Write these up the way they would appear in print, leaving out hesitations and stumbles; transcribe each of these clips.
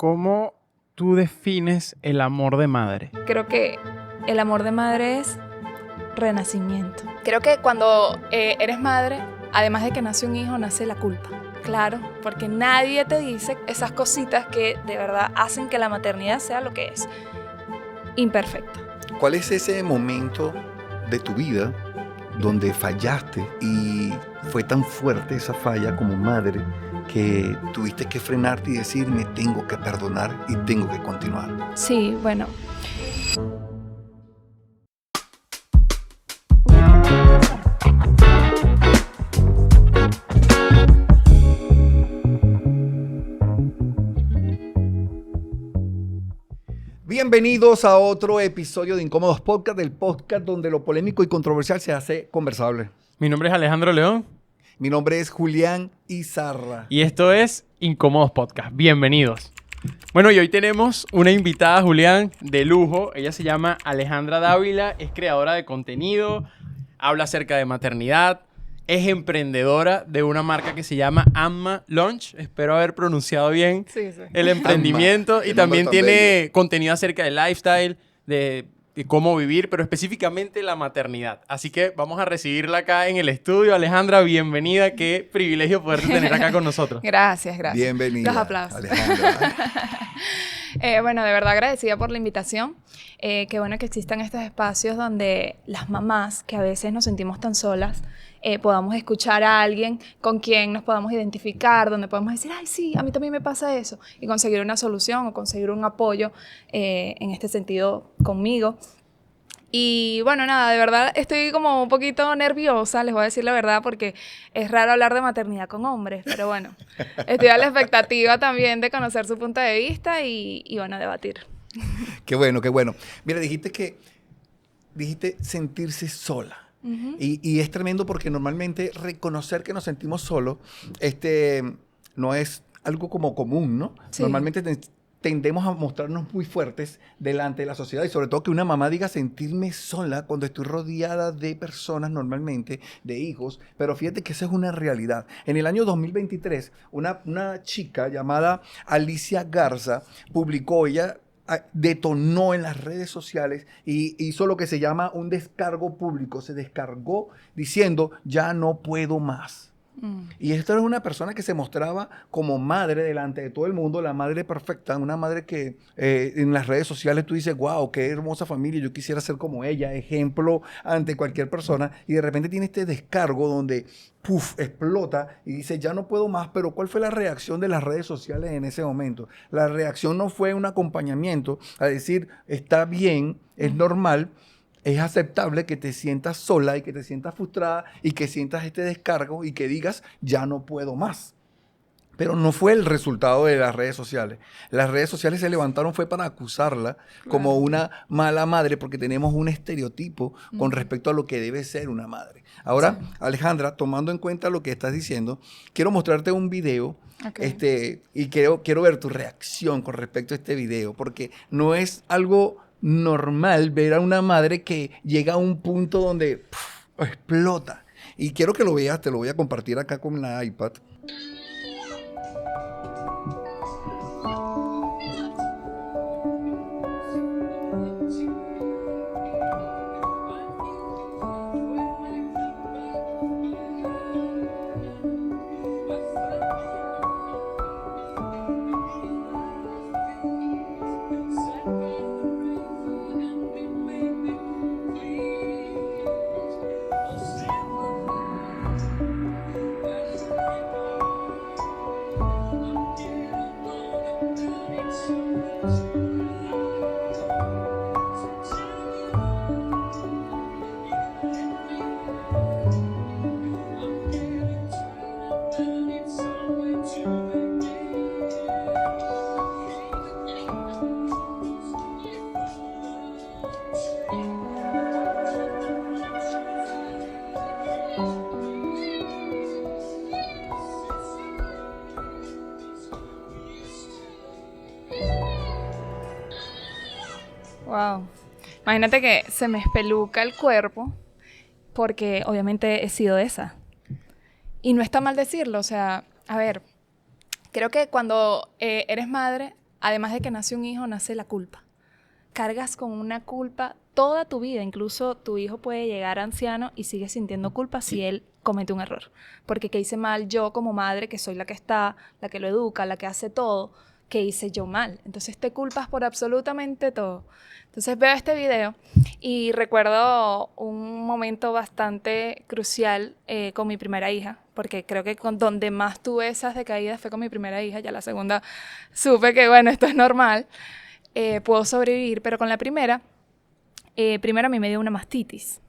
¿Cómo tú defines el amor de madre? Creo que el amor de madre es renacimiento. Creo que cuando eres madre, además de que nace un hijo, nace la culpa. Claro, porque nadie te dice esas cositas que de verdad hacen que la maternidad sea lo que es. Imperfecta. ¿Cuál es ese momento de tu vida donde fallaste y fue tan fuerte esa falla como madre que tuviste que frenarte y decir, me tengo que perdonar y tengo que continuar? Sí, bueno. Bienvenidos a otro episodio de Incómodos Podcast, el podcast donde lo polémico y controversial se hace conversable. Mi nombre es Alejandro León. Mi nombre es Julián Izarra. Y esto es Incómodos Podcast. Bienvenidos. Bueno, y hoy tenemos una invitada, Julián, de lujo. Ella se llama Alejandra Dávila, es creadora de contenido, habla acerca de maternidad, es emprendedora de una marca que se llama Amma Lunch. Espero haber pronunciado bien el emprendimiento. Amma, y también tan tiene bello. contenido acerca del lifestyle, de cómo vivir, pero específicamente la maternidad. Así que vamos a recibirla acá en el estudio. Alejandra, bienvenida. Qué privilegio poderte tener acá con nosotros. Gracias. Bienvenida. Los aplausos. Alejandra. Bueno, de verdad agradecida por la invitación. Qué bueno que existan estos espacios donde las mamás, que a veces nos sentimos tan solas, podamos escuchar a alguien con quien nos podamos identificar, donde podamos decir, ay, sí, a mí también me pasa eso, y conseguir una solución o conseguir un apoyo en este sentido conmigo. Y bueno, nada, de verdad estoy como un poquito nerviosa, les voy a decir la verdad, porque es raro hablar de maternidad con hombres, pero bueno, estoy a la expectativa también de conocer su punto de vista y bueno, debatir. Qué bueno, qué bueno. Mira, dijiste sentirse sola. Uh-huh. Y es tremendo porque normalmente reconocer que nos sentimos solos no es algo como común, ¿no? Sí. Normalmente tendemos a mostrarnos muy fuertes delante de la sociedad y sobre todo que una mamá diga sentirme sola cuando estoy rodeada de personas normalmente, de hijos, pero fíjate que esa es una realidad. En el año 2023, una chica llamada Alicia Garza publicó, ella detonó en las redes sociales y hizo lo que se llama un descargo público. Se descargó diciendo, ya no puedo más. Y esta era una persona que se mostraba como madre delante de todo el mundo, la madre perfecta, una madre que en las redes sociales tú dices, wow, qué hermosa familia, yo quisiera ser como ella, ejemplo ante cualquier persona, y de repente tiene este descargo donde explota y dice, ya no puedo más. Pero ¿cuál fue la reacción de las redes sociales en ese momento? La reacción no fue un acompañamiento a decir, está bien, es normal, es aceptable que te sientas sola y que te sientas frustrada y que sientas este descargo y que digas, ya no puedo más. Pero no fue el resultado de las redes sociales. Las redes sociales se levantaron fue para acusarla como una mala madre porque tenemos un estereotipo con respecto a lo que debe ser una madre. Ahora, sí. Alejandra, tomando en cuenta lo que estás diciendo, quiero mostrarte un video. Okay. Y quiero ver tu reacción con respecto a este video, porque no es algo normal ver a una madre que llega a un punto donde explota. Y quiero que lo veas, te lo voy a compartir acá con la iPad. Wow. Imagínate que se me espeluca el cuerpo porque obviamente he sido esa. Y no está mal decirlo, o sea, a ver, creo que cuando eres madre además de que nace un hijo, nace la culpa. Cargas con una culpa toda tu vida. Incluso tu hijo puede llegar anciano y sigue sintiendo culpa si él comete un error. Porque ¿qué hice mal yo como madre, que soy la que está, la que lo educa, la que hace todo? ¿Qué hice yo mal? Entonces te culpas por absolutamente todo. Entonces veo este video y recuerdo un momento bastante crucial con mi primera hija, porque creo que donde más tuve esas decaídas fue con mi primera hija. Ya la segunda supe que, bueno, esto es normal. Puedo sobrevivir, pero con la primera, primero a mí me dio una mastitis.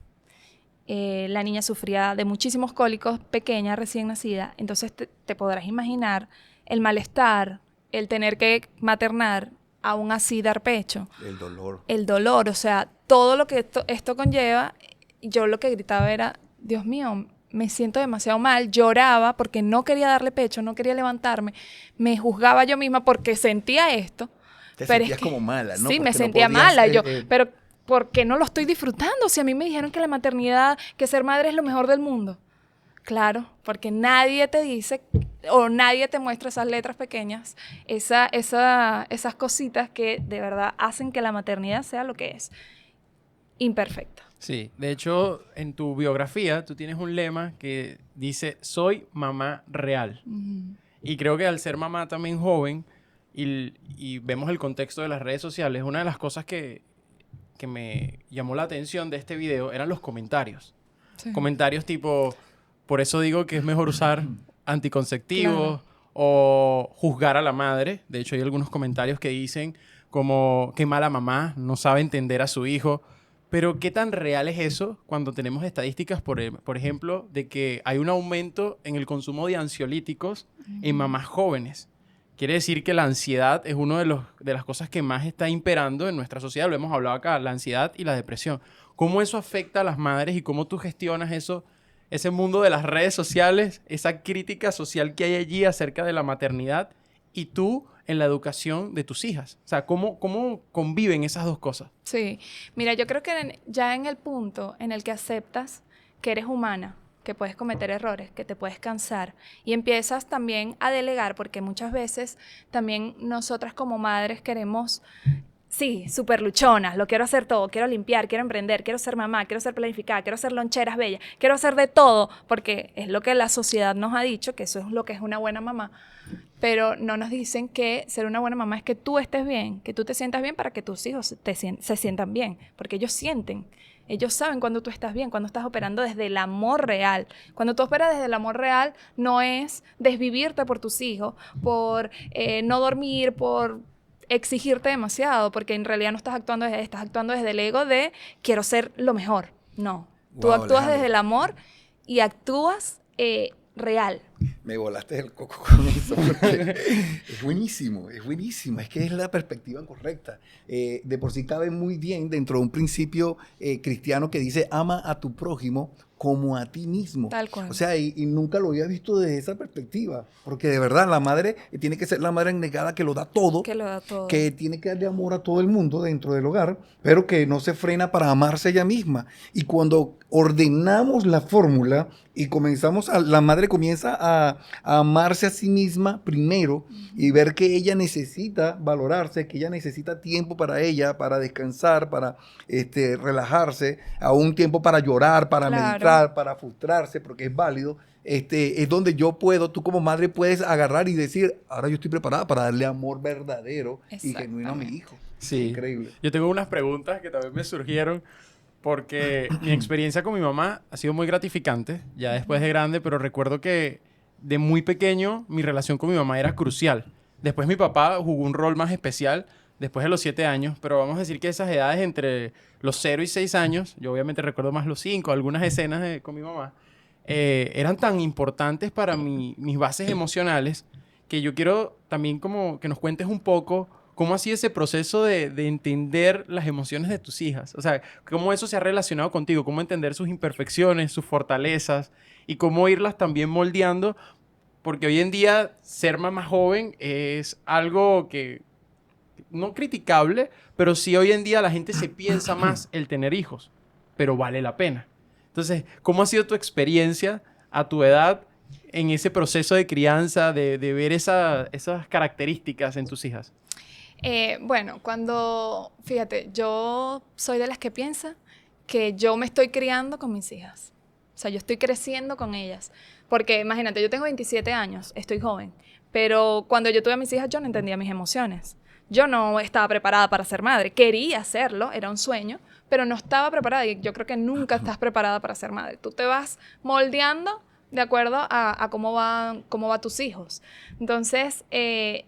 La niña sufría de muchísimos cólicos, pequeña, recién nacida. Entonces te podrás imaginar el malestar, el tener que maternar, aún así dar pecho. El dolor. El dolor, o sea, todo lo que esto conlleva. Yo lo que gritaba era, Dios mío, me siento demasiado mal. Lloraba porque no quería darle pecho, no quería levantarme. Me juzgaba yo misma porque sentía esto. Te pero sentías como mala, ¿no? Sí, me Porque sentía no podías, mala. Pero ¿por qué no lo estoy disfrutando? Si a mí me dijeron que la maternidad, que ser madre es lo mejor del mundo. Claro, porque nadie te dice o nadie te muestra esas letras pequeñas, esas cositas que de verdad hacen que la maternidad sea lo que es, imperfecta. Sí, de hecho, en tu biografía tú tienes un lema que dice, soy mamá real. Y creo que al ser mamá también joven, y vemos el contexto de las redes sociales, una de las cosas que me llamó la atención de este video eran los comentarios. Sí. Comentarios tipo, por eso digo que es mejor usar anticonceptivos, Claro. o juzgar a la madre. De hecho, hay algunos comentarios que dicen como, qué mala mamá, no sabe entender a su hijo. Pero, ¿qué tan real es eso cuando tenemos estadísticas, por ejemplo, de que hay un aumento en el consumo de ansiolíticos en mamás jóvenes? Quiere decir que la ansiedad es una de las cosas que más está imperando en nuestra sociedad. Lo hemos hablado acá, la ansiedad y la depresión. ¿Cómo eso afecta a las madres y cómo tú gestionas eso, ese mundo de las redes sociales, esa crítica social que hay allí acerca de la maternidad y tú en la educación de tus hijas? O sea, ¿cómo conviven esas dos cosas? Sí, mira, yo creo que ya en el punto en el que aceptas que eres humana, que puedes cometer errores, que te puedes cansar y empiezas también a delegar, porque muchas veces también nosotras como madres queremos, sí, súper luchonas, lo quiero hacer todo, quiero limpiar, quiero emprender, quiero ser mamá, quiero ser planificada, quiero hacer loncheras bellas, quiero hacer de todo, porque es lo que la sociedad nos ha dicho, que eso es lo que es una buena mamá. Pero no nos dicen que ser una buena mamá es que tú estés bien, que tú te sientas bien para que tus hijos se sientan bien, porque ellos sienten. Ellos saben cuando tú estás bien, cuando estás operando desde el amor real. Cuando tú operas desde el amor real, no es desvivirte por tus hijos, por no dormir, por exigirte demasiado, porque en realidad no estás actuando desde el ego de quiero ser lo mejor. No, tú Wow, actúas Alejandra, desde el amor y actúas real. me volaste el coco con eso, porque es buenísimo, es buenísimo. Es que es la perspectiva correcta. De por sí cabe muy bien dentro de un principio cristiano que dice, ama a tu prójimo como a ti mismo. Tal cual. O sea, y nunca lo había visto desde esa perspectiva, porque de verdad la madre tiene que ser la madre abnegada que lo da todo, Que lo da todo. que tiene que darle amor a todo el mundo dentro del hogar, pero que no se frena para amarse ella misma. Y cuando ordenamos la fórmula y la madre comienza a amarse a sí misma primero y ver que ella necesita valorarse, que ella necesita tiempo para ella, para descansar, para relajarse, a un tiempo para llorar, para meditar, para frustrarse, porque es válido. Es donde tú como madre puedes agarrar y decir, ahora yo estoy preparada para darle amor verdadero y genuino a mi hijo. Sí. Increíble. Yo tengo unas preguntas que también me surgieron porque mi experiencia con mi mamá ha sido muy gratificante, ya después de grande, pero recuerdo que de muy pequeño mi relación con mi mamá era crucial. Después mi papá jugó un rol más especial después de los 7 años, pero vamos a decir que esas edades entre los 0 y 6 años, yo obviamente recuerdo más los 5, algunas escenas con mi mamá, eran tan importantes para mis bases emocionales que yo quiero también como que nos cuentes un poco cómo ha sido ese proceso de entender las emociones de tus hijas. O sea, cómo eso se ha relacionado contigo, cómo entender sus imperfecciones, sus fortalezas y cómo irlas también moldeando, porque hoy en día ser mamá joven es algo que no criticable, pero sí hoy en día la gente se piensa más el tener hijos, pero vale la pena. Entonces, ¿cómo ha sido tu experiencia a tu edad en ese proceso de crianza, de ver esas características en tus hijas? Bueno, fíjate, yo soy de las que piensa que yo me estoy criando con mis hijas. O sea, yo estoy creciendo con ellas. Porque imagínate, yo tengo 27 años, estoy joven, pero cuando yo tuve a mis hijas yo no entendía mis emociones. Yo no estaba preparada para ser madre. Quería hacerlo, era un sueño, pero no estaba preparada. Y yo creo que nunca estás preparada para ser madre. Tú te vas moldeando de acuerdo a cómo va tus hijos. Entonces,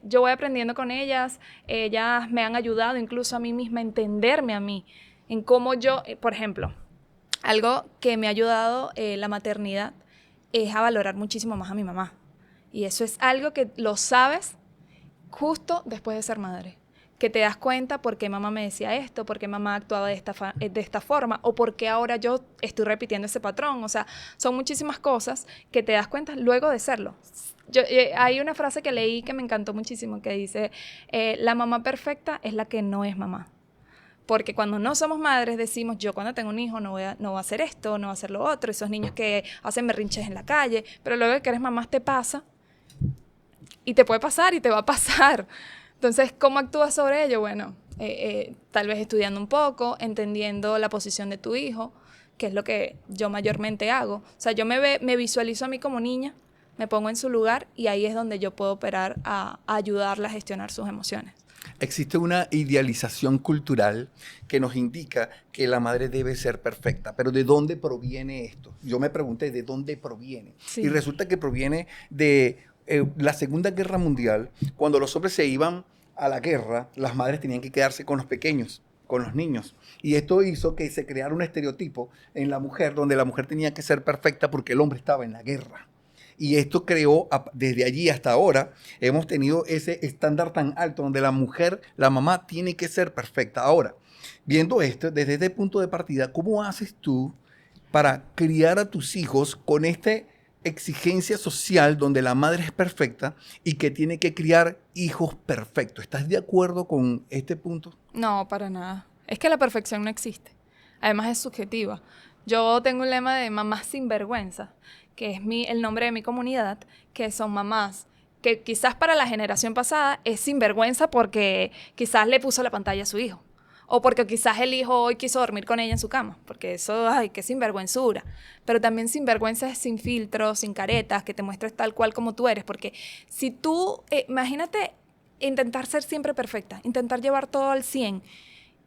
yo voy aprendiendo con ellas. Ellas me han ayudado incluso a mí misma a entenderme a mí. En cómo yo, por ejemplo, algo que me ha ayudado la maternidad es a valorar muchísimo más a mi mamá. Y eso es algo que lo sabes justo después de ser madre. Que te das cuenta por qué mamá me decía esto, por qué mamá actuaba de esta forma, o por qué ahora yo estoy repitiendo ese patrón. O sea, son muchísimas cosas que te das cuenta luego de serlo. Hay una frase que leí que me encantó muchísimo, que dice, la mamá perfecta es la que no es mamá. Porque cuando no somos madres decimos, yo cuando tengo un hijo no voy a hacer esto, no voy a hacer lo otro, esos niños que hacen berrinches en la calle, pero luego que eres mamá te pasa, y te puede pasar y te va a pasar. Entonces, ¿cómo actúas sobre ello? Bueno, tal vez estudiando un poco, entendiendo la posición de tu hijo, que es lo que yo mayormente hago. O sea, yo me visualizo a mí como niña, me pongo en su lugar y ahí es donde yo puedo operar a ayudarla a gestionar sus emociones. Existe una idealización cultural que nos indica que la madre debe ser perfecta. Pero ¿de dónde proviene esto? Yo me pregunté, ¿de dónde proviene? Sí. Y resulta que proviene de la Segunda Guerra Mundial. Cuando los hombres se iban a la guerra, las madres tenían que quedarse con los pequeños, con los niños. Y esto hizo que se creara un estereotipo en la mujer, donde la mujer tenía que ser perfecta porque el hombre estaba en la guerra. Y esto creó, desde allí hasta ahora, hemos tenido ese estándar tan alto donde la mujer, la mamá, tiene que ser perfecta. Ahora, viendo esto, desde este punto de partida, ¿cómo haces tú para criar a tus hijos con esta exigencia social donde la madre es perfecta y que tiene que criar hijos perfectos? ¿Estás de acuerdo con este punto? No, para nada. Es que la perfección no existe. Además es subjetiva. Yo tengo un lema de mamás sin vergüenza, que es el nombre de mi comunidad, que son mamás que quizás para la generación pasada es sinvergüenza porque quizás le puso la pantalla a su hijo. O porque quizás el hijo hoy quiso dormir con ella en su cama. Porque eso, ay, qué sinvergüenzura. Pero también sinvergüenza es sin filtros, sin caretas, que te muestres tal cual como tú eres. Porque si tú, imagínate intentar ser siempre perfecta, intentar llevar todo al 100.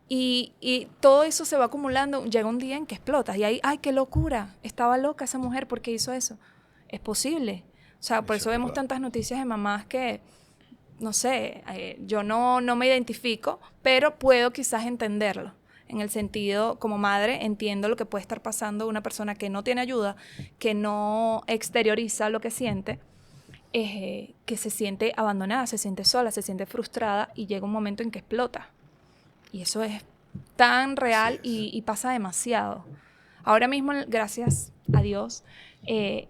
Y todo eso se va acumulando. Llega un día en que explotas. Y ahí, ay, qué locura. Estaba loca esa mujer porque hizo eso. Es posible. O sea, por eso vemos tantas noticias de mamás que, no sé, yo no me identifico, pero puedo quizás entenderlo. En el sentido, como madre, entiendo lo que puede estar pasando una persona que no tiene ayuda, que no exterioriza lo que siente, que se siente abandonada, se siente sola, se siente frustrada y llega un momento en que explota. Y eso es tan real y pasa demasiado. Ahora mismo, gracias a Dios,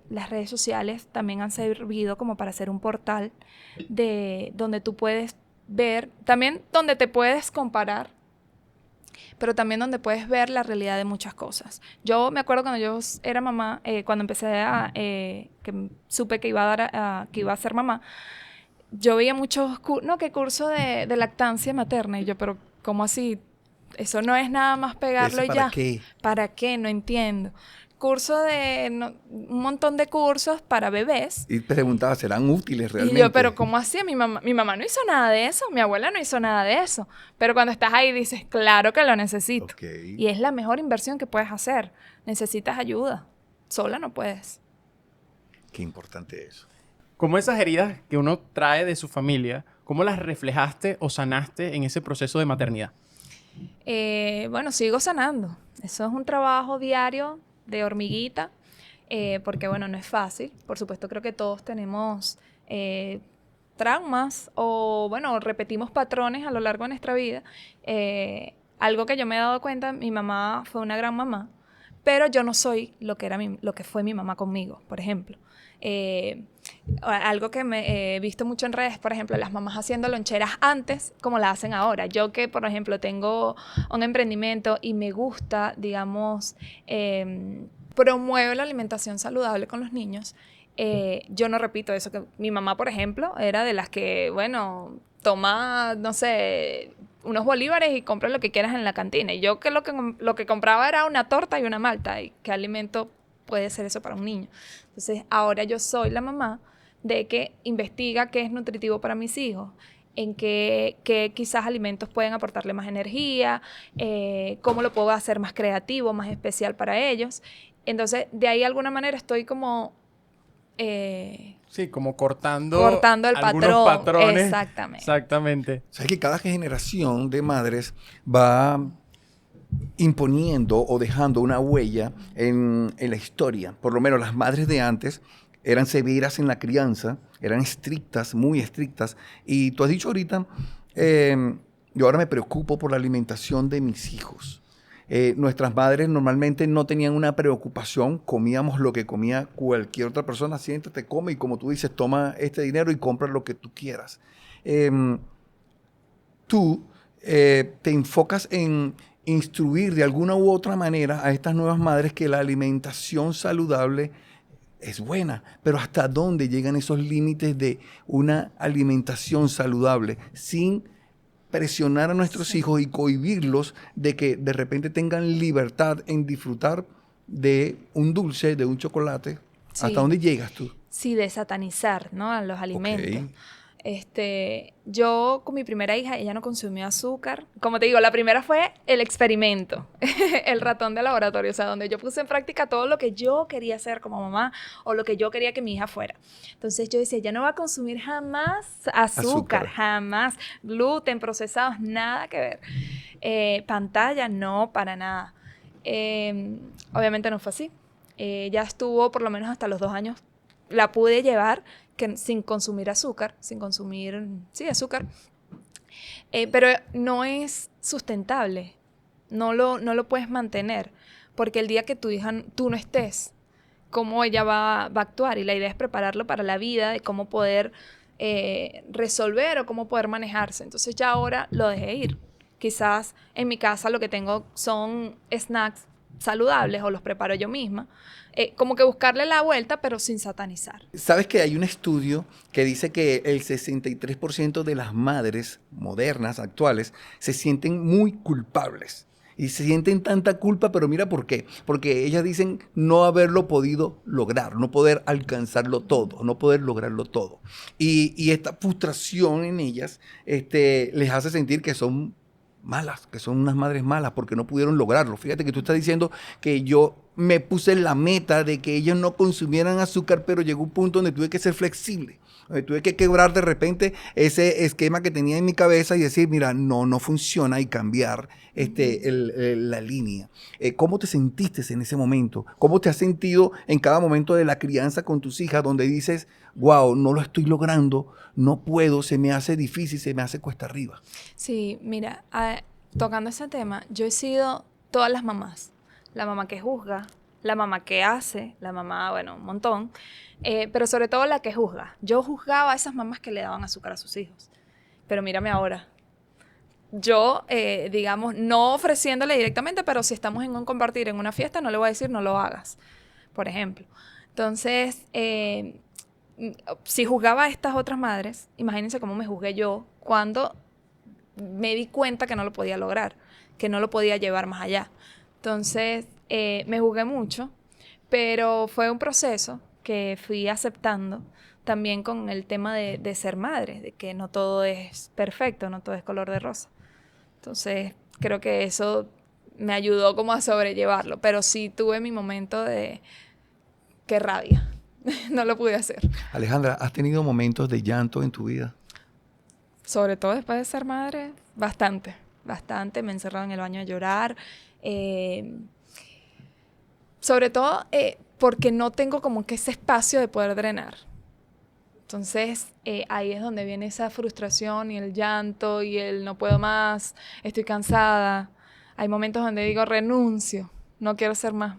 las redes sociales también han servido como para hacer un portal de donde tú puedes ver, también donde te puedes comparar, pero también donde puedes ver la realidad de muchas cosas. Yo me acuerdo cuando yo era mamá, cuando empecé que supe que iba que iba a ser mamá, yo veía muchos cursos de lactancia materna y yo, pero ¿cómo así? Eso no es nada más pegarlo y ya. ¿Para qué? ¿Para qué? No entiendo. Un montón de cursos para bebés. Y preguntaba, ¿serán útiles realmente? Y yo, pero ¿cómo así? Mi mamá no hizo nada de eso, mi abuela no hizo nada de eso. Pero cuando estás ahí dices, claro que lo necesito. Okay. Y es la mejor inversión que puedes hacer. Necesitas ayuda. Sola no puedes. Qué importante eso. ¿Cómo esas heridas que uno trae de su familia, cómo las reflejaste o sanaste en ese proceso de maternidad? Bueno, sigo sanando. Eso es un trabajo diario de hormiguita, porque bueno, no es fácil. Por supuesto, creo que todos tenemos traumas o bueno, repetimos patrones a lo largo de nuestra vida. Algo que yo me he dado cuenta, mi mamá fue una gran mamá, pero yo no soy lo que fue mi mamá conmigo, por ejemplo. Algo que me he visto mucho en redes, por ejemplo, las mamás haciendo loncheras antes como la hacen ahora. Yo que, por ejemplo, tengo un emprendimiento y me gusta, digamos, promuevo la alimentación saludable con los niños, yo no repito eso. Que mi mamá, por ejemplo, era de las que, bueno, toma, no sé, unos bolívares y compra lo que quieras en la cantina. Y yo que lo que compraba era una torta y una malta. ¿Y qué alimento puede ser eso para un niño? Entonces, ahora yo soy la mamá de que investiga qué es nutritivo para mis hijos, en qué quizás alimentos pueden aportarle más energía, cómo lo puedo hacer más creativo, más especial para ellos. Entonces, de ahí de alguna manera estoy como... Sí, como cortando cortando el algunos patrón. patrones. Exactamente. Exactamente. Sabes que cada generación de madres va imponiendo o dejando una huella en la historia. Por lo menos las madres de antes eran severas en la crianza, eran estrictas, muy estrictas. Y tú has dicho ahorita, yo ahora me preocupo por la alimentación de mis hijos. Nuestras madres normalmente no tenían una preocupación, comíamos lo que comía cualquier otra persona, siéntate, come y como tú dices, toma este dinero y compra lo que tú quieras. Tú te enfocas en instruir de alguna u otra manera a estas nuevas madres que la alimentación saludable es buena, pero ¿hasta dónde llegan esos límites de una alimentación saludable sin presionar a nuestros hijos y cohibirlos de que de repente tengan libertad en disfrutar de un dulce, de un chocolate? ¿Hasta Sí. dónde llegas tú? Sí, de satanizar, ¿no? A los alimentos. Ok. Yo con mi primera hija, ella no consumió azúcar. Como te digo, la primera fue el experimento, el ratón de laboratorio, o sea, donde yo puse en práctica todo lo que yo quería hacer como mamá o lo que yo quería que mi hija fuera. Entonces yo decía, ella no va a consumir jamás azúcar, jamás, gluten, procesados, nada que ver. Pantalla, no, para nada. Obviamente no fue así. Ya estuvo por lo menos hasta los 2 años. La pude llevar sin consumir azúcar, sin consumir, sí, azúcar. Pero no es sustentable. No lo puedes mantener. Porque el día que tu hija, tú no estés, cómo ella va a actuar. Y la idea es prepararlo para la vida, de cómo poder resolver o cómo poder manejarse. Entonces ya ahora lo dejé ir. Quizás en mi casa lo que tengo son snacks saludables o los preparo yo misma. Como que buscarle la vuelta, pero sin satanizar. ¿Sabes que hay un estudio que dice que el 63% de las madres modernas, actuales, se sienten muy culpables? Y se sienten tanta culpa, pero mira por qué. Porque ellas dicen no haberlo podido lograr, no poder alcanzarlo todo, no poder lograrlo todo. Y esta frustración en ellas les hace sentir que son malas, que son unas madres malas porque no pudieron lograrlo. Fíjate que tú estás diciendo que yo me puse la meta de que ellos no consumieran azúcar, pero llegó un punto donde tuve que ser flexible, donde tuve que quebrar de repente ese esquema que tenía en mi cabeza y decir, mira, no funciona, y cambiar la línea. ¿Cómo te sentiste en ese momento? ¿Cómo te has sentido en cada momento de la crianza con tus hijas donde dices, wow, no lo estoy logrando, no puedo, se me hace difícil, se me hace cuesta arriba? Sí, mira, tocando ese tema, yo he sido todas las mamás. La mamá que juzga, la mamá que hace, la mamá, bueno, un montón, pero sobre todo la que juzga. Yo juzgaba a esas mamás que le daban azúcar a sus hijos. Pero mírame ahora. Yo, digamos, no ofreciéndole directamente, pero si estamos en un compartir, en una fiesta, no le voy a decir no lo hagas, por ejemplo. Entonces, si juzgaba a estas otras madres, imagínense cómo me juzgué yo cuando me di cuenta que no lo podía lograr, que no lo podía llevar más allá. Entonces, me juzgué mucho, pero fue un proceso que fui aceptando también con el tema de ser madre, de que no todo es perfecto, no todo es color de rosa. Entonces, creo que eso me ayudó como a sobrellevarlo, pero sí tuve mi momento de qué rabia, no lo pude hacer. Alejandra, ¿has tenido momentos de llanto en tu vida? Sobre todo después de ser madre, bastante. Me he encerrado en el baño a llorar. Sobre todo porque no tengo como que ese espacio de poder drenar. Entonces, ahí es donde viene esa frustración y el llanto y el no puedo más, estoy cansada. Hay momentos donde digo renuncio, no quiero ser más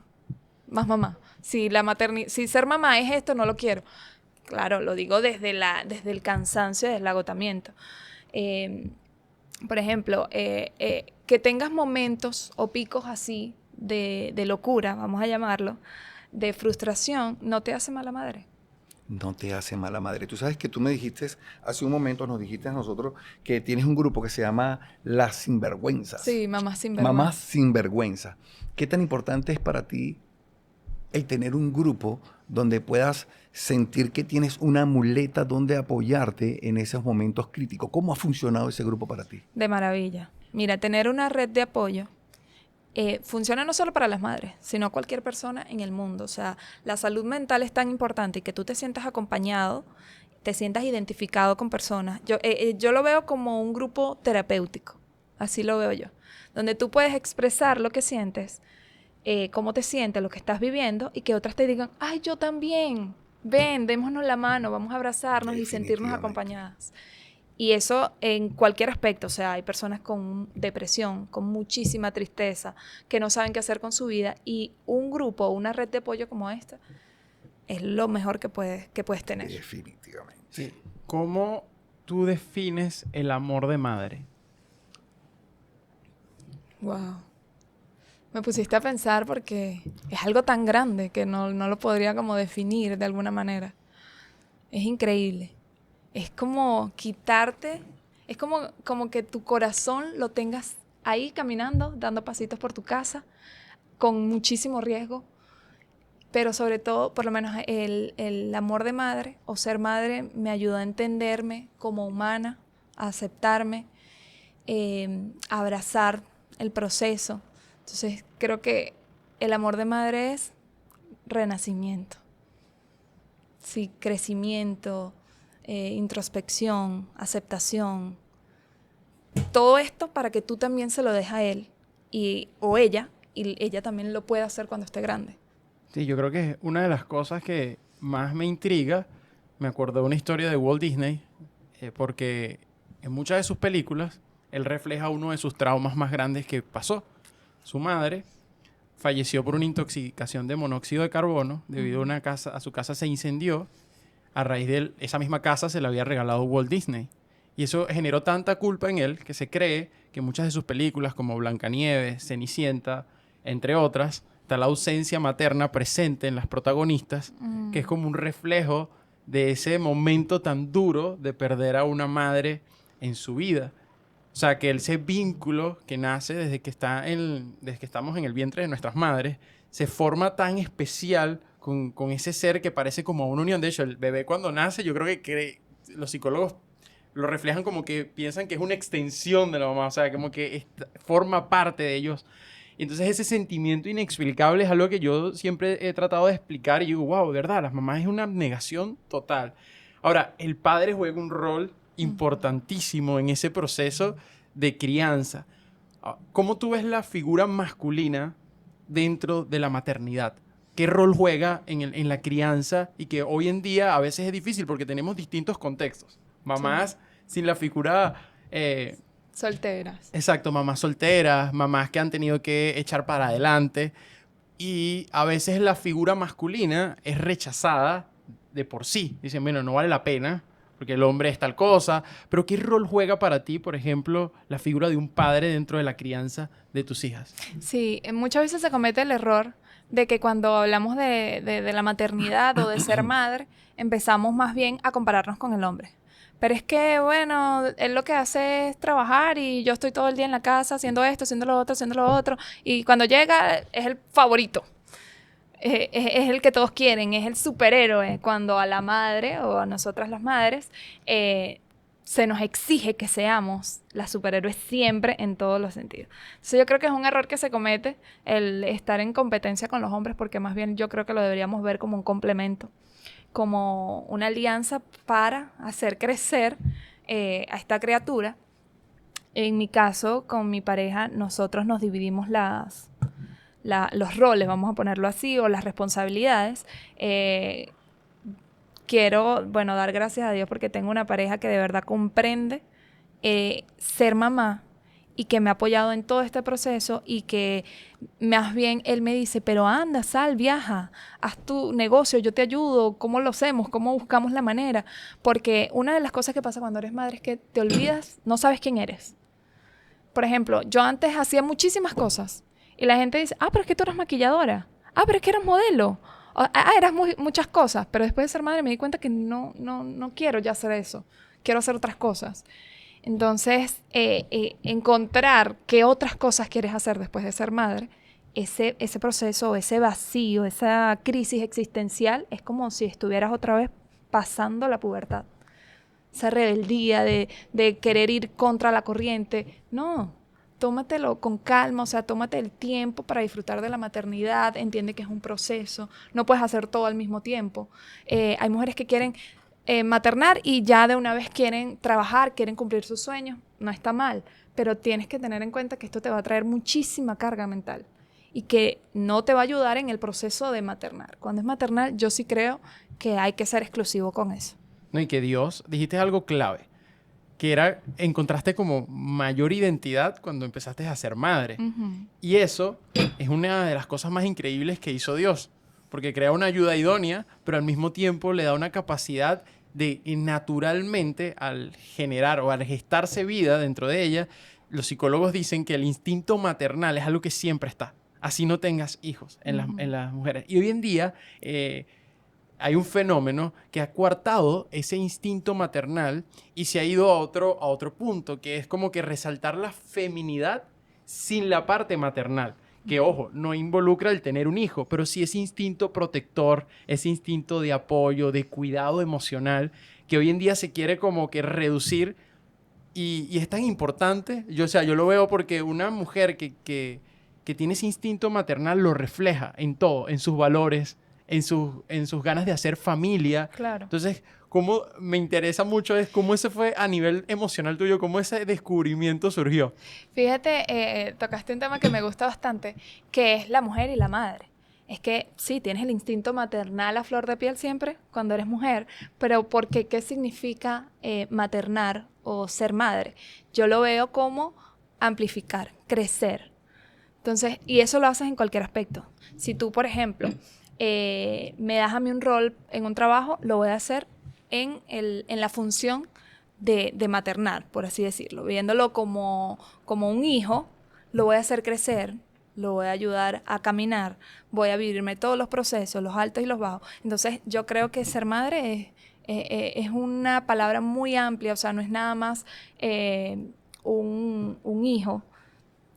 mamá. Si ser mamá es esto, no lo quiero. Claro, lo digo desde el cansancio, desde el agotamiento. Por ejemplo, que tengas momentos o picos así de locura, vamos a llamarlo, de frustración, no te hace mala madre. no te hace mala madre. Tú sabes que tú me dijiste hace un momento, nos dijiste a nosotros que tienes un grupo que se llama Las Sinvergüenzas. Sí, mamás sinvergüenza. Mamás Sinvergüenza. ¿Qué tan importante es para ti el tener un grupo donde puedas sentir que tienes una muleta donde apoyarte en esos momentos críticos? ¿Cómo ha funcionado ese grupo para ti? De maravilla. Mira, tener una red de apoyo funciona no solo para las madres, sino cualquier persona en el mundo. O sea, la salud mental es tan importante y que tú te sientas acompañado, te sientas identificado con personas. Yo lo veo como un grupo terapéutico, así lo veo yo, donde tú puedes expresar lo que sientes, cómo te sientes, lo que estás viviendo, y que otras te digan, ay, yo también, ven, démonos la mano, vamos a abrazarnos y sentirnos acompañadas. Y eso en cualquier aspecto. O sea, hay personas con depresión, con muchísima tristeza, que no saben qué hacer con su vida, y un grupo, una red de apoyo como esta, es lo mejor que puedes tener. Definitivamente. Sí. ¿Cómo tú defines el amor de madre? Wow. Me pusiste a pensar porque es algo tan grande que no lo podría como definir de alguna manera. Es increíble. Es como quitarte, es como que tu corazón lo tengas ahí caminando, dando pasitos por tu casa, con muchísimo riesgo, pero sobre todo, por lo menos el amor de madre o ser madre me ayudó a entenderme como humana, a aceptarme, a abrazar el proceso. Entonces creo que el amor de madre es renacimiento, sí, crecimiento, introspección, aceptación, todo esto para que tú también se lo dejes a él o ella, y ella también lo pueda hacer cuando esté grande. Sí, yo creo que es una de las cosas que más me intriga. Me acuerdo de una historia de Walt Disney, porque en muchas de sus películas él refleja uno de sus traumas más grandes que pasó. Su madre falleció por una intoxicación de monóxido de carbono debido a su casa se incendió. A raíz de esa misma casa se la había regalado Walt Disney. Y eso generó tanta culpa en él que se cree que muchas de sus películas, como Blancanieves, Cenicienta, entre otras, está la ausencia materna presente en las protagonistas, que es como un reflejo de ese momento tan duro de perder a una madre en su vida. O sea, que ese vínculo que nace desde que estamos en el vientre de nuestras madres se forma tan especial con ese ser que parece como una unión. De hecho, el bebé cuando nace, yo creo que los psicólogos lo reflejan como que piensan que es una extensión de la mamá, o sea, como que forma parte de ellos. Y entonces ese sentimiento inexplicable es algo que yo siempre he tratado de explicar y digo, wow, de verdad, las mamás es una abnegación total. Ahora, el padre juega un rol importantísimo en ese proceso de crianza. ¿Cómo tú ves la figura masculina dentro de la maternidad? ¿Qué rol juega en la crianza? Y que hoy en día a veces es difícil porque tenemos distintos contextos. Mamás sin la figura... solteras. Exacto, mamás solteras, mamás que han tenido que echar para adelante. Y a veces la figura masculina es rechazada de por sí. Dicen, bueno, no vale la pena porque el hombre es tal cosa. Pero ¿qué rol juega para ti, por ejemplo, la figura de un padre dentro de la crianza de tus hijas? Sí, muchas veces se comete el error de que cuando hablamos de la maternidad o de ser madre, empezamos más bien a compararnos con el hombre. Pero es que, bueno, él lo que hace es trabajar y yo estoy todo el día en la casa haciendo esto, haciendo lo otro. Y cuando llega es el favorito. Es el que todos quieren, es el superhéroe. Cuando a la madre o a nosotras las madres se nos exige que seamos las superhéroes siempre en todos los sentidos. Entonces yo creo que es un error que se comete el estar en competencia con los hombres, porque más bien yo creo que lo deberíamos ver como un complemento, como una alianza para hacer crecer a esta criatura. En mi caso, con mi pareja, nosotros nos dividimos los roles, vamos a ponerlo así, o las responsabilidades. Quiero, bueno, dar gracias a Dios porque tengo una pareja que de verdad comprende ser mamá y que me ha apoyado en todo este proceso, y que más bien él me dice, pero anda, sal, viaja, haz tu negocio, yo te ayudo, ¿cómo lo hacemos? ¿Cómo buscamos la manera? Porque una de las cosas que pasa cuando eres madre es que te olvidas, no sabes quién eres. Por ejemplo, yo antes hacía muchísimas cosas y la gente dice, pero es que tú eras maquilladora, pero es que eras modelo, eras muchas cosas, pero después de ser madre me di cuenta que no quiero ya hacer eso. Quiero hacer otras cosas. Entonces, encontrar qué otras cosas quieres hacer después de ser madre, ese proceso, ese vacío, esa crisis existencial, es como si estuvieras otra vez pasando la pubertad. Esa rebeldía de querer ir contra la corriente. No, tómatelo con calma, o sea, tómate el tiempo para disfrutar de la maternidad, entiende que es un proceso, no puedes hacer todo al mismo tiempo. Hay mujeres que quieren maternar y ya de una vez quieren trabajar, quieren cumplir sus sueños, no está mal, pero tienes que tener en cuenta que esto te va a traer muchísima carga mental y que no te va a ayudar en el proceso de maternar. Cuando es maternal, yo sí creo que hay que ser exclusivo con eso. No, y que Dios, dijiste algo clave, que era, encontraste como mayor identidad cuando empezaste a ser madre. Uh-huh. Y eso es una de las cosas más increíbles que hizo Dios, porque crea una ayuda idónea, pero al mismo tiempo le da una capacidad de naturalmente, al generar o al gestarse vida dentro de ella, los psicólogos dicen que el instinto maternal es algo que siempre está, así no tengas hijos en las mujeres. Y hoy en día hay un fenómeno que ha coartado ese instinto maternal y se ha ido a otro punto, que es como que resaltar la feminidad sin la parte maternal. Que, ojo, no involucra el tener un hijo, pero sí ese instinto protector, ese instinto de apoyo, de cuidado emocional, que hoy en día se quiere como que reducir y es tan importante. Yo lo veo porque una mujer que tiene ese instinto maternal lo refleja en todo, en sus valores, en sus ganas de hacer familia. Claro. Entonces, cómo me interesa mucho es cómo ese fue a nivel emocional tuyo, cómo ese descubrimiento surgió. Fíjate, tocaste un tema que me gusta bastante, que es la mujer y la madre. Es que sí, tienes el instinto maternal a flor de piel siempre cuando eres mujer, pero ¿qué significa maternar o ser madre? Yo lo veo como amplificar, crecer. Entonces, y eso lo haces en cualquier aspecto. Si tú, por ejemplo, me das a mí un rol en un trabajo, lo voy a hacer en la función de maternar, por así decirlo. Viéndolo como un hijo, lo voy a hacer crecer, lo voy a ayudar a caminar, voy a vivirme todos los procesos, los altos y los bajos. Entonces, yo creo que ser madre es una palabra muy amplia, o sea, no es nada más un hijo.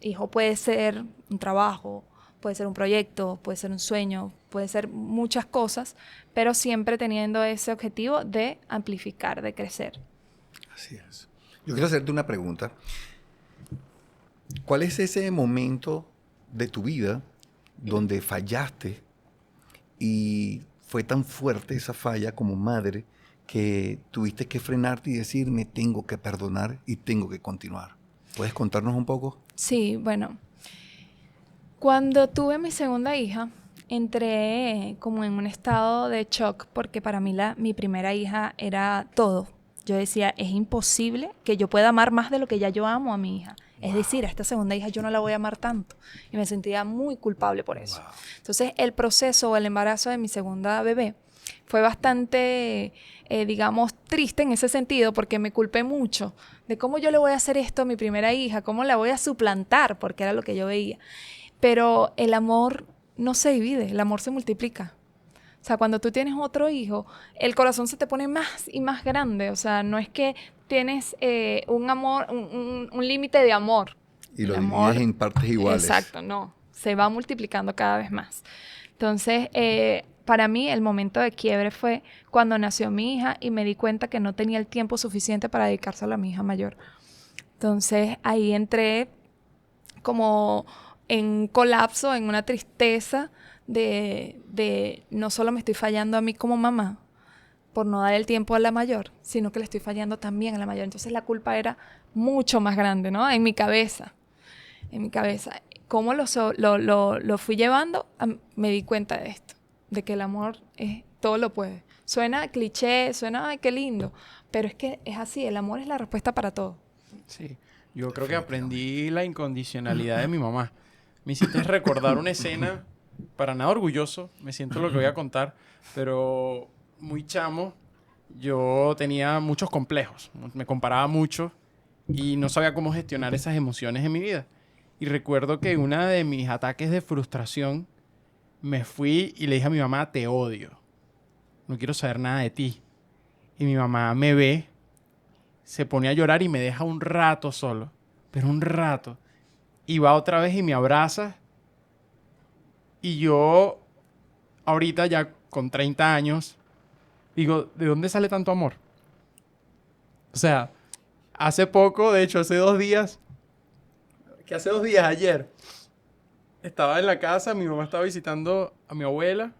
Hijo puede ser un trabajo, puede ser un proyecto, puede ser un sueño, puede ser muchas cosas, pero siempre teniendo ese objetivo de amplificar, de crecer. Así es. Yo quiero hacerte una pregunta. ¿Cuál es ese momento de tu vida donde fallaste y fue tan fuerte esa falla como madre que tuviste que frenarte y decir, me tengo que perdonar y tengo que continuar? ¿Puedes contarnos un poco? Sí, bueno. Cuando tuve mi segunda hija, entré como en un estado de shock porque para mí mi primera hija era todo. Yo decía, es imposible que yo pueda amar más de lo que ya yo amo a mi hija. Wow. Es decir, a esta segunda hija yo no la voy a amar tanto. Y me sentía muy culpable por eso. Wow. Entonces, el proceso o el embarazo de mi segunda bebé fue bastante, digamos, triste en ese sentido porque me culpé mucho de cómo yo le voy a hacer esto a mi primera hija, cómo la voy a suplantar, porque era lo que yo veía. Pero el amor no se divide, el amor se multiplica. O sea, cuando tú tienes otro hijo, el corazón se te pone más y más grande. O sea, no es que tienes un amor, un límite de amor. Y lo divides en partes iguales. Exacto, no. Se va multiplicando cada vez más. Entonces, para mí, el momento de quiebre fue cuando nació mi hija y me di cuenta que no tenía el tiempo suficiente para dedicárselo a mi hija mayor. Entonces, ahí entré como en colapso, en una tristeza de no solo me estoy fallando a mí como mamá por no dar el tiempo a la mayor, sino que le estoy fallando también a la mayor. Entonces la culpa era mucho más grande, ¿no? En mi cabeza. ¿Cómo lo fui llevando? Me di cuenta de esto, de que el amor todo lo puede. Suena cliché, suena, ay, qué lindo, pero es que es así, el amor es la respuesta para todo. Sí, yo creo que aprendí la incondicionalidad de mi mamá. Me hiciste recordar una escena, para nada orgulloso, me siento lo que voy a contar, pero muy chamo, yo tenía muchos complejos, me comparaba mucho y no sabía cómo gestionar esas emociones en mi vida. Y recuerdo que uno de mis ataques de frustración me fui y le dije a mi mamá, te odio. No quiero saber nada de ti. Y mi mamá me ve, se pone a llorar y me deja un rato solo. Pero un rato. Y va otra vez y me abraza. Y yo, ahorita ya con 30 años, digo, ¿de dónde sale tanto amor? O sea, hace poco, de hecho, hace 2 días, ayer, estaba en la casa, mi mamá estaba visitando a mi abuela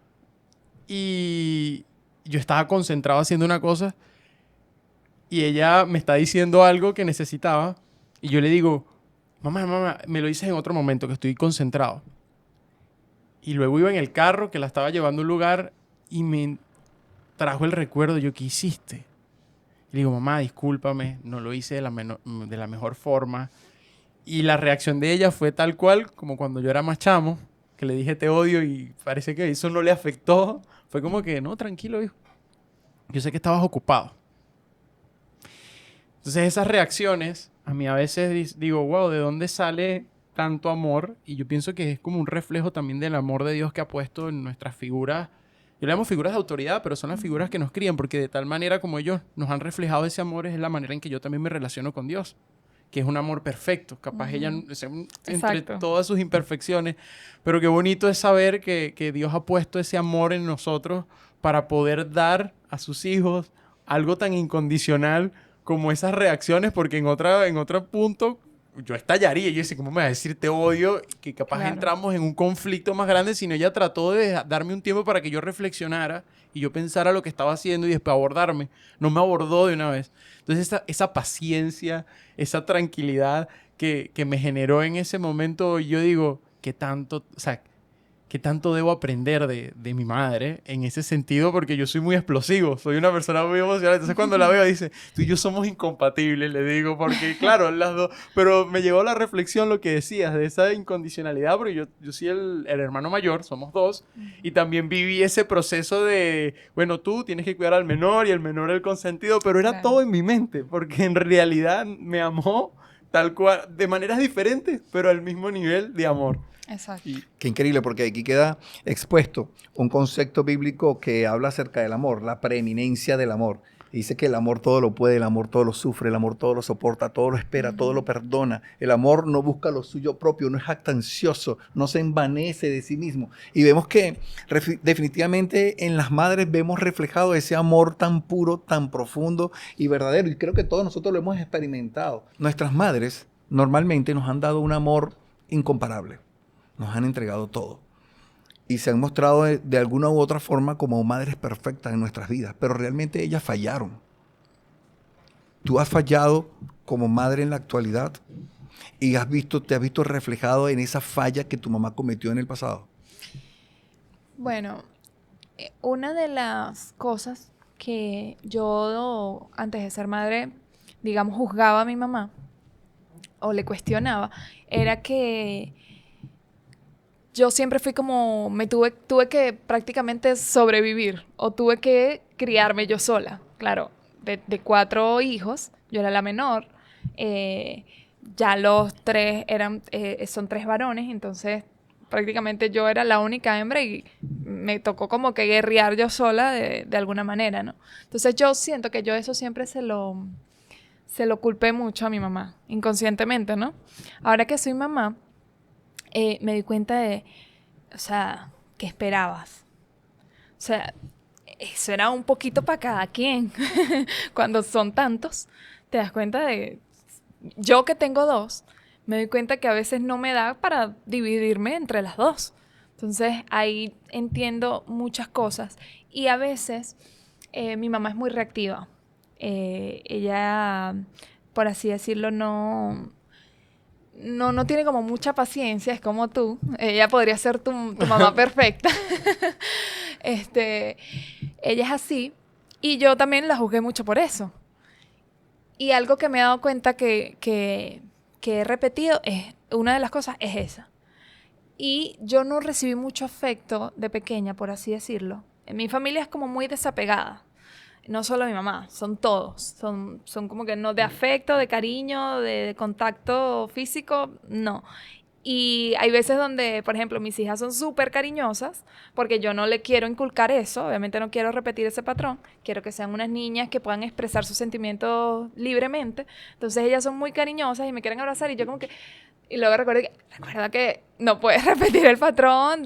y yo estaba concentrado haciendo una cosa y ella me está diciendo algo que necesitaba y yo le digo, mamá, me lo dices en otro momento que estoy concentrado. Y luego iba en el carro que la estaba llevando a un lugar y me trajo el recuerdo, yo, ¿qué hiciste? Y le digo, mamá, discúlpame, no lo hice de la mejor forma. Y la reacción de ella fue tal cual como cuando yo era más chamo, que le dije te odio y parece que eso no le afectó. Fue como que, no, tranquilo, hijo. Yo sé que estabas ocupado. Entonces esas reacciones, a mí a veces digo, wow, ¿de dónde sale tanto amor? Y yo pienso que es como un reflejo también del amor de Dios que ha puesto en nuestras figuras. Yo le llamo figuras de autoridad, pero son las figuras que nos crían, porque de tal manera como ellos nos han reflejado ese amor, es la manera en que yo también me relaciono con Dios, que es un amor perfecto. Capaz ella, o sea, entre Exacto. todas sus imperfecciones, pero qué bonito es saber que Dios ha puesto ese amor en nosotros para poder dar a sus hijos algo tan incondicional como esas reacciones, porque en otro punto yo estallaría. Yo decía, ¿cómo me va a decir te odio? Que capaz Claro. entramos en un conflicto más grande, sino ella trató de darme un tiempo para que yo reflexionara y yo pensara lo que estaba haciendo y después abordarme. No me abordó de una vez. Entonces esa paciencia, esa tranquilidad que me generó en ese momento, yo digo, ¿qué tanto, o sea, qué tanto debo aprender de mi madre en ese sentido? Porque yo soy muy explosivo, soy una persona muy emocional. Entonces cuando la veo dice, tú y yo somos incompatibles, le digo, porque claro, las dos. Pero me llevó a la reflexión lo que decías de esa incondicionalidad, porque yo soy el hermano mayor, somos 2, y también viví ese proceso de, bueno, tú tienes que cuidar al menor y el menor el consentido, pero era Claro. todo en mi mente, porque en realidad me amó tal cual, de maneras diferentes, pero al mismo nivel de amor. Exacto. Y Qué increíble, porque aquí queda expuesto un concepto bíblico que habla acerca del amor, la preeminencia del amor. Y dice que el amor todo lo puede, el amor todo lo sufre, el amor todo lo soporta, todo lo espera, todo lo perdona. El amor no busca lo suyo propio, no es jactancioso, no se envanece de sí mismo. Y vemos que definitivamente en las madres vemos reflejado ese amor tan puro, tan profundo y verdadero. Y creo que todos nosotros lo hemos experimentado. Nuestras madres normalmente nos han dado un amor incomparable. Nos han entregado todo. Y se han mostrado de alguna u otra forma como madres perfectas en nuestras vidas. Pero realmente ellas fallaron. Tú has fallado como madre en la actualidad y te has visto reflejado en esa falla que tu mamá cometió en el pasado. Bueno, una de las cosas que yo antes de ser madre, digamos, juzgaba a mi mamá o le cuestionaba, era que yo siempre fui como, tuve que prácticamente sobrevivir o tuve que criarme yo sola. Claro, de 4 hijos, yo era la menor. Ya los 3 son 3 varones, entonces prácticamente yo era la única hembra y me tocó como que guerrear yo sola de alguna manera, ¿no? Entonces yo siento que yo eso siempre se lo culpé mucho a mi mamá, inconscientemente, ¿no? Ahora que soy mamá, me di cuenta de, o sea, ¿qué esperabas? O sea, eso era un poquito para cada quien. Cuando son tantos, te das cuenta de... Yo que tengo 2, me doy cuenta que a veces no me da para dividirme entre las 2. Entonces, ahí entiendo muchas cosas. Y a veces, mi mamá es muy reactiva. Ella, por así decirlo, no tiene como mucha paciencia, es como tú. Ella podría ser tu mamá perfecta. Ella es así. Y yo también la juzgué mucho por eso. Y algo que me he dado cuenta que he repetido es, una de las cosas es esa. Y yo no recibí mucho afecto de pequeña, por así decirlo. En mi familia es como muy desapegada. No solo mi mamá, son todos. Son como que no de afecto, de cariño, de contacto físico, no. Y hay veces donde, por ejemplo, mis hijas son súper cariñosas porque yo no le quiero inculcar eso, obviamente no quiero repetir ese patrón, quiero que sean unas niñas que puedan expresar sus sentimientos libremente, entonces ellas son muy cariñosas y me quieren abrazar y yo como que... Y luego recuerda que no puedes repetir el patrón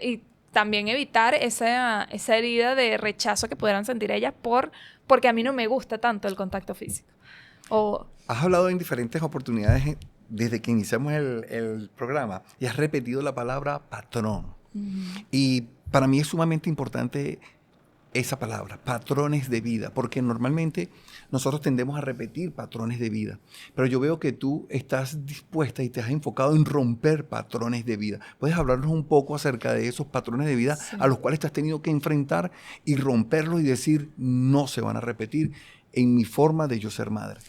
y también evitar esa herida de rechazo que pudieran sentir ellas porque a mí no me gusta tanto el contacto físico. Has hablado en diferentes oportunidades desde que iniciamos el programa y has repetido la palabra patrón. Y para mí es sumamente importante esa palabra, patrones de vida, porque normalmente nosotros tendemos a repetir patrones de vida, pero yo veo que tú estás dispuesta y te has enfocado en romper patrones de vida. ¿Puedes hablarnos un poco acerca de esos patrones de vida a los cuales te has tenido que enfrentar y romperlos y decir, no se van a repetir en mi forma de yo ser madre?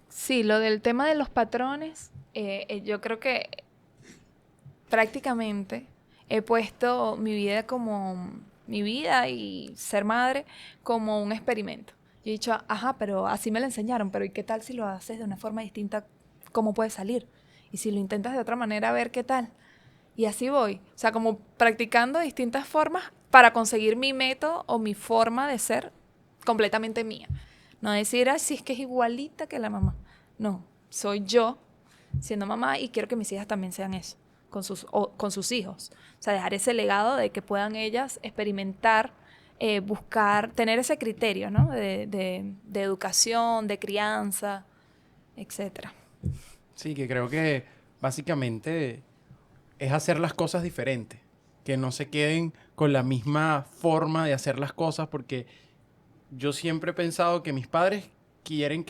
Sí, lo del tema de los patrones, yo creo que prácticamente he puesto mi vida y ser madre como un experimento. Yo he dicho, ajá, pero así me lo enseñaron, pero ¿y qué tal si lo haces de una forma distinta? ¿Cómo puede salir? Y si lo intentas de otra manera, a ver qué tal. Y así voy. O sea, como practicando distintas formas para conseguir mi método o mi forma de ser completamente mía. No decir, así es que es igualita que la mamá. No, soy yo siendo mamá y quiero que mis hijas también sean eso, con sus hijos. O sea, dejar ese legado de que puedan ellas experimentar, buscar, tener ese criterio, ¿no? De educación, de crianza, etcétera. Sí, que creo que básicamente es hacer las cosas diferentes, que no se queden con la misma forma de hacer las cosas, porque yo siempre he pensado que mis padres quieren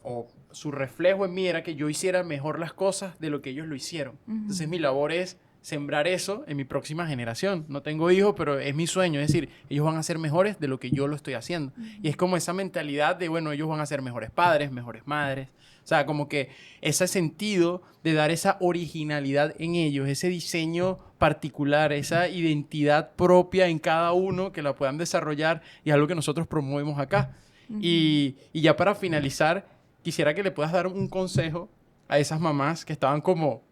o su reflejo en mí era que yo hiciera mejor las cosas de lo que ellos lo hicieron. Entonces mi labor es sembrar eso en mi próxima generación. No tengo hijos, pero es mi sueño, es decir, ellos van a ser mejores de lo que yo lo estoy haciendo. Y es como esa mentalidad de, bueno, ellos van a ser mejores padres, mejores madres. O sea, como que ese sentido de dar esa originalidad en ellos, ese diseño particular, esa identidad propia en cada uno que la puedan desarrollar, y es algo que nosotros promovemos acá. Y ya para finalizar, quisiera que le puedas dar un consejo a esas mamás que estaban como,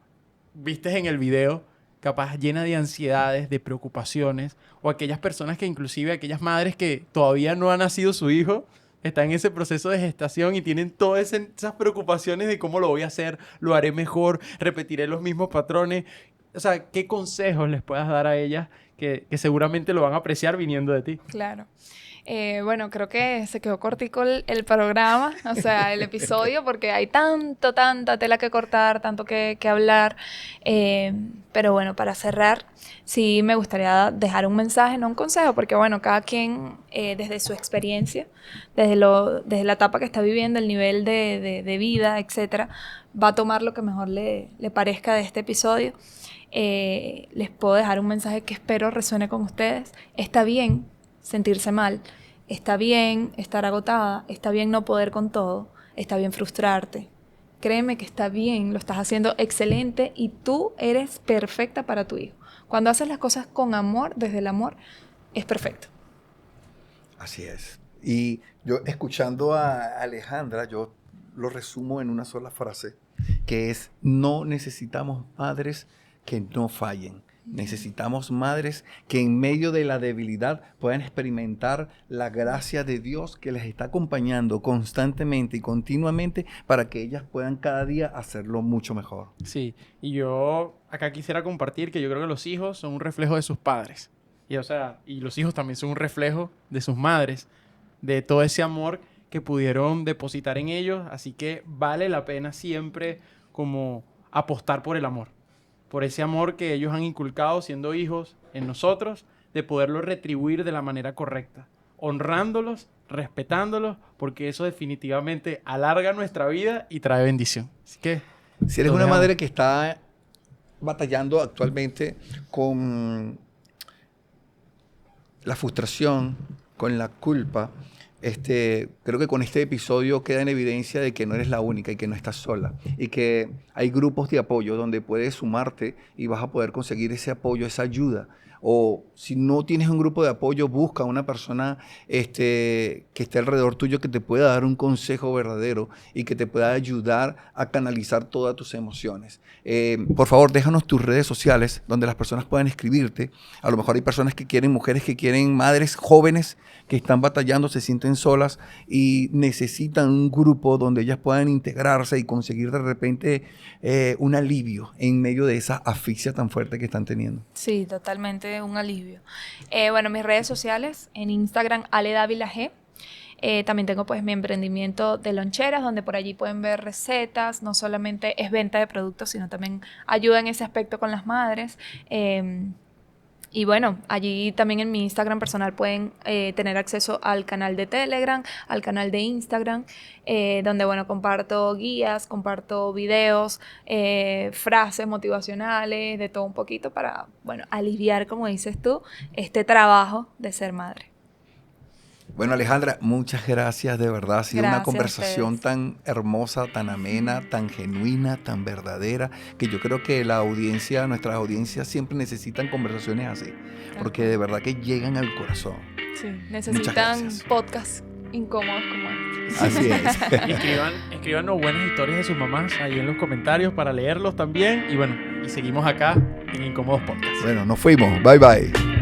vistes en el video, capaz llena de ansiedades, de preocupaciones, o aquellas personas que inclusive, aquellas madres que todavía no ha nacido su hijo, están en ese proceso de gestación y tienen todas esas preocupaciones de cómo lo voy a hacer, lo haré mejor, repetiré los mismos patrones. O sea, ¿qué consejos les puedas dar a ellas que seguramente lo van a apreciar viniendo de ti? Claro. Bueno, creo que se quedó cortico el programa, o sea, el episodio, porque hay tanta tela que cortar, tanto que hablar. Pero bueno, para cerrar, sí me gustaría dejar un mensaje, no un consejo, porque bueno, cada quien desde su experiencia, desde la etapa que está viviendo, el nivel de vida, etcétera, va a tomar lo que mejor le parezca de este episodio. Les puedo dejar un mensaje que espero resuene con ustedes. Está bien sentirse mal, está bien estar agotada, está bien no poder con todo, está bien frustrarte. Créeme que está bien, lo estás haciendo excelente y tú eres perfecta para tu hijo. Cuando haces las cosas con amor, desde el amor, es perfecto. Así es. Y yo escuchando a Alejandra, yo lo resumo en una sola frase, que es: no necesitamos padres que no fallen. Necesitamos madres que en medio de la debilidad puedan experimentar la gracia de Dios que les está acompañando constantemente y continuamente para que ellas puedan cada día hacerlo mucho mejor. Sí, y yo acá quisiera compartir que yo creo que los hijos son un reflejo de sus padres. Y, o sea, y los hijos también son un reflejo de sus madres, de todo ese amor que pudieron depositar en ellos. Así que vale la pena siempre como apostar por el amor. Por ese amor que ellos han inculcado siendo hijos en nosotros, de poderlo retribuir de la manera correcta, honrándolos, respetándolos, porque eso definitivamente alarga nuestra vida y trae bendición. Así que, si eres una madre que está batallando actualmente con la frustración, con la culpa, creo que con este episodio queda en evidencia de que no eres la única y que no estás sola y que hay grupos de apoyo donde puedes sumarte y vas a poder conseguir ese apoyo, esa ayuda. o si no tienes un grupo de apoyo, busca una persona que esté alrededor tuyo que te pueda dar un consejo verdadero y que te pueda ayudar a canalizar todas tus emociones. Por favor, déjanos tus redes sociales donde las personas puedan escribirte. A lo mejor hay personas que quieren, mujeres que quieren, madres jóvenes que están batallando, se sienten solas y necesitan un grupo donde ellas puedan integrarse y conseguir de repente un alivio en medio de esa asfixia tan fuerte que están teniendo. Sí, totalmente un alivio. Bueno, mis redes sociales, en Instagram, Ale Dávila G. También tengo pues mi emprendimiento de loncheras, donde por allí pueden ver recetas. No solamente es venta de productos, sino también ayuda en ese aspecto con las madres. Y bueno, allí también en mi Instagram personal pueden tener acceso al canal de Telegram, al canal de Instagram, donde bueno, comparto guías, comparto videos, frases motivacionales, de todo un poquito para, bueno, aliviar, como dices tú, este trabajo de ser madre. Bueno, Alejandra, muchas gracias, de verdad. Ha sido una Gracias a conversación ustedes. tan hermosa, tan amena, tan genuina, tan verdadera, que yo creo que la audiencia, nuestras audiencias siempre necesitan conversaciones así, porque de verdad que llegan al corazón. Sí, Muchas necesitan gracias. podcasts incómodos como este. Así es. Escríbanos buenas historias de sus mamás ahí en los comentarios para leerlos también. Y bueno, y seguimos acá en Incómodos Podcast. Bueno, nos fuimos. Bye, bye.